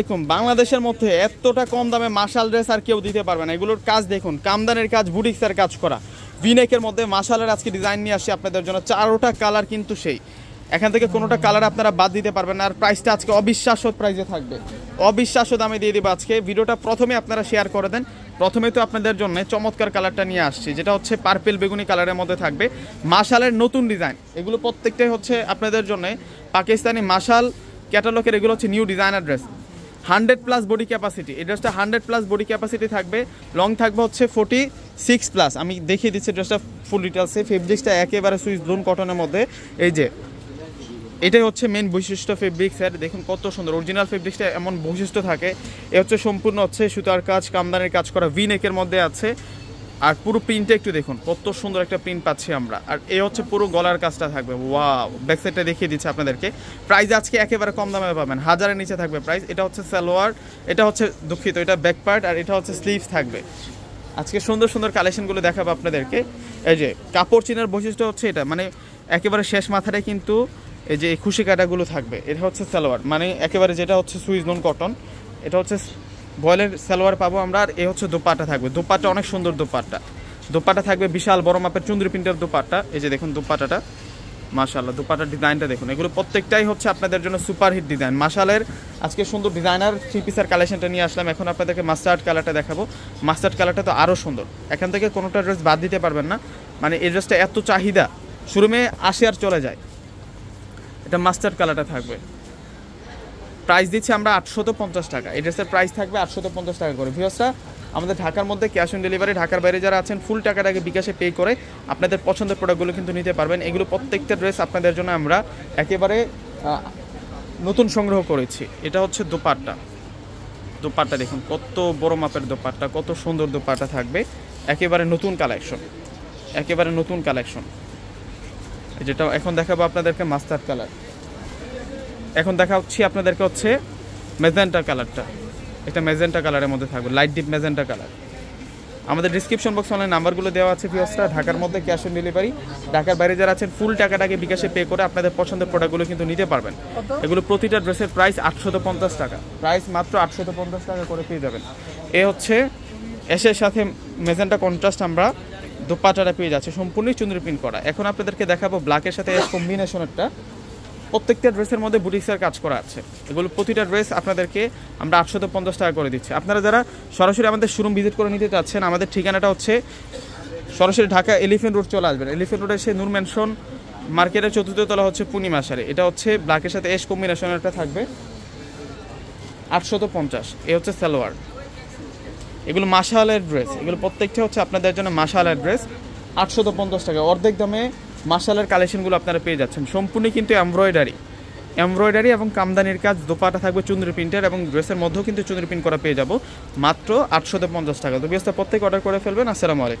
দেখুন বাংলাদেশের মধ্যে এতটা কম দামে মাশাল ড্রেস আর কেউ দিতে পারবে না। এগুলোর কাজ দেখুন, কামদানের কাজ, বুটিক্সের কাজ করা, ভিনেকের মধ্যে মাশালের আজকে ডিজাইন নিয়ে আসছি আপনাদের জন্য। 4টা কালার কিন্তু সেই, এখান থেকে কোনোটা কালার আপনারা বাদ দিতে পারবেন না। আর প্রাইসটা আজকে অবিশ্বাস্য প্রাইসে থাকবে, অবিশ্বাস্য দামে দিয়ে দেবো আজকে। ভিডিওটা প্রথমে আপনারা শেয়ার করে দেন। প্রথমে তো আপনাদের জন্য চমৎকার কালারটা নিয়ে আসছি, যেটা হচ্ছে পার্পেল বেগুনি কালারের মধ্যে থাকবে। মাশালের নতুন ডিজাইন, এগুলো প্রত্যেকটাই হচ্ছে আপনাদের জন্য পাকিস্তানি মাশাল ক্যাটালগের। এগুলো হচ্ছে new designer dress, 100+ body capacity. এই ড্রেসটা 100+ বডি ক্যাপাসিটি থাকবে, লং থাকবে হচ্ছে 46+। আমি দেখিয়ে দিচ্ছি ড্রেসটা ফুল ডিটেলসে। ফেব্রিক্সটা একেবারে সুইস ব্লুন কটনের মধ্যে। এই যে এটাই হচ্ছে মেন বৈশিষ্ট্য ফেব্রিক্সের, দেখুন কত সুন্দর অরিজিনাল ফেব্রিক্সটা এমন বৈশিষ্ট্য থাকে। এ হচ্ছে সম্পূর্ণ হচ্ছে সুতার কাজ, কামদানের কাজ করা, ভি নেকের মধ্যে আছে। আর পুরো প্রিন্টটা একটু দেখুন, কত সুন্দর একটা প্রিন্ট পাচ্ছি আমরা। আর এ হচ্ছে পুরো গলার কাজটা থাকবে। ওয়াও, ব্যাক সাইডটা দেখিয়ে দিচ্ছি আপনাদেরকে। প্রাইস আজকে একেবারে কম দামে পাবেন, 1000-এর নিচে থাকবে প্রাইস। এটা হচ্ছে সালোয়ার, এটা হচ্ছে দুঃখিত, এটা ব্যাক পার্ট, আর এটা হচ্ছে স্লিভস থাকবে। আজকে সুন্দর সুন্দর কালেকশনগুলো দেখাবো আপনাদেরকে। এই যে কাপড় চিনার বৈশিষ্ট্য হচ্ছে এটা, মানে একেবারে শেষ মাথায় কিন্তু এই যে খুশি কাটাগুলো থাকবে। এটা হচ্ছে সালোয়ার, মানে একেবারে যেটা হচ্ছে সুইস লোন কটন। এটা হচ্ছে বয়েলের সালোয়ার পাবো আমরা। আর এ হচ্ছে দোপাট্টা থাকবে, দোপাট্টা অনেক সুন্দর দোপাট্টা। দোপাট্টা থাকবে বিশাল বড় মাপের চুন্দ্রি প্রিন্টের দোপাট্টা। এই যে দেখুন দোপাট্টাটা, মাশাআল্লাহ দোপাট্টার ডিজাইনটা দেখুন। এগুলো প্রত্যেকটাই হচ্ছে আপনাদের জন্য সুপারহিট ডিজাইন। মাশালের আজকে সুন্দর ডিজাইনার 3 পিসের কালেকশনটা নিয়ে আসলাম। এখন আপনাদেরকে মাস্টার্ড কালারটা দেখাবো। মাস্টার্ড কালারটা তো আরও সুন্দর, এখান থেকে কোনোটা ড্রেস বাদ দিতে পারবেন না। মানে এই ড্রেসটা এত চাহিদা, শোরুমে আসে আর চলে যায়। এটা মাস্টার্ড কালারটা থাকবে, প্রাইস দিচ্ছি আমরা 850 টাকা। এই ড্রেসের প্রাইস থাকবে 850 টাকা করে। ভিউয়ার্সরা, আমাদের ঢাকার মধ্যে ক্যাশ অন ডেলিভারি, ঢাকার বাইরে যারা আছেন ফুল টাকাটাকে বিকাশে পে করে আপনাদের পছন্দের প্রোডাক্টগুলো কিন্তু নিতে পারবেন। এগুলো প্রত্যেকটা ড্রেস আপনাদের জন্য আমরা একেবারে নতুন সংগ্রহ করেছি। এটা হচ্ছে দোপাট্টা, দোপাট্টা দেখুন কত বড় মাপের দোপাট্টা, কত সুন্দর দোপাট্টা থাকবে। একেবারে নতুন কালেকশন, একেবারে নতুন কালেকশন। যেটা এখন দেখাবো আপনাদেরকে মাস্টার্ড কালার। এখন দেখা হচ্ছে আপনাদেরকে হচ্ছে মেজেন্টা কালারটা। এটা মেজেন্টা কালারের মধ্যে থাকবে, লাইট ডিপ মেজেন্টা কালার। আমাদের ডিসক্রিপশন বক্সে অনলাইন নাম্বারগুলো দেওয়া আছে। ভিউয়ার্সরা, ঢাকার মধ্যে ক্যাশ অন ডেলিভারি, ঢাকার বাইরে যারা আছেন ফুল টাকাটাকে বিকাশে পে করে আপনাদের পছন্দের প্রোডাক্টগুলো কিন্তু নিতে পারবেন। এগুলো প্রতিটা ড্রেসের প্রাইস 850 টাকা, প্রাইস মাত্র 850 টাকা করে পেয়ে যাবেন। এ হচ্ছে এসের সাথে মেজেন্টা কন্ট্রাস্ট আমরা দোপাট্টাটা পেয়ে যাচ্ছে, সম্পূর্ণই চুন্দ্রি প্রিন্ট করা। এখন আপনাদেরকে দেখাবো ব্ল্যাকের সাথে এস কম্বিনেশনেরটা। প্রত্যেকটা ড্রেসের মধ্যে বুটিক্সের কাজ করা আছে। এগুলো প্রতিটা ড্রেস আপনাদেরকে আমরা 850 টাকা করে দিচ্ছি। আপনারা যারা সরাসরি আমাদের শোরুম ভিজিট করে নিতে চাচ্ছেন, আমাদের ঠিকানাটা হচ্ছে সরাসরি ঢাকা এলিফেন্ট রোড চলে আসবেন। এলিফেন্ট রোডে এসে নূর ম্যানশন মার্কেটের 4র্থ তলা হচ্ছে পূর্ণিমা শাড়ি। এটা হচ্ছে ব্ল্যাকের সাথে এস কম্বিনেশনেরটা থাকবে 850। এ হচ্ছে সালোয়ার। এগুলো মাশালের ড্রেস, এগুলো প্রত্যেকটা হচ্ছে আপনাদের জন্য মাশালের ড্রেস। 850 টাকা, অর্ধেক দামে মাশালের কালেকশনগুলো আপনারা পেয়ে যাচ্ছেন। সম্পূর্ণ কিন্তু এমব্রয়ডারি এবং কামদানির কাজ। দোপাট্টা থাকবে চুন্দ্রি প্রিন্টের এবং ড্রেসের মধ্যেও কিন্তু চুন্দ্রি প্রিন্ট করা পেয়ে যাবো মাত্র 850 টাকা। তো ব্যবস্থা প্রত্যেকে অর্ডার করে ফেলবেন। আসসালামু আলাইকুম।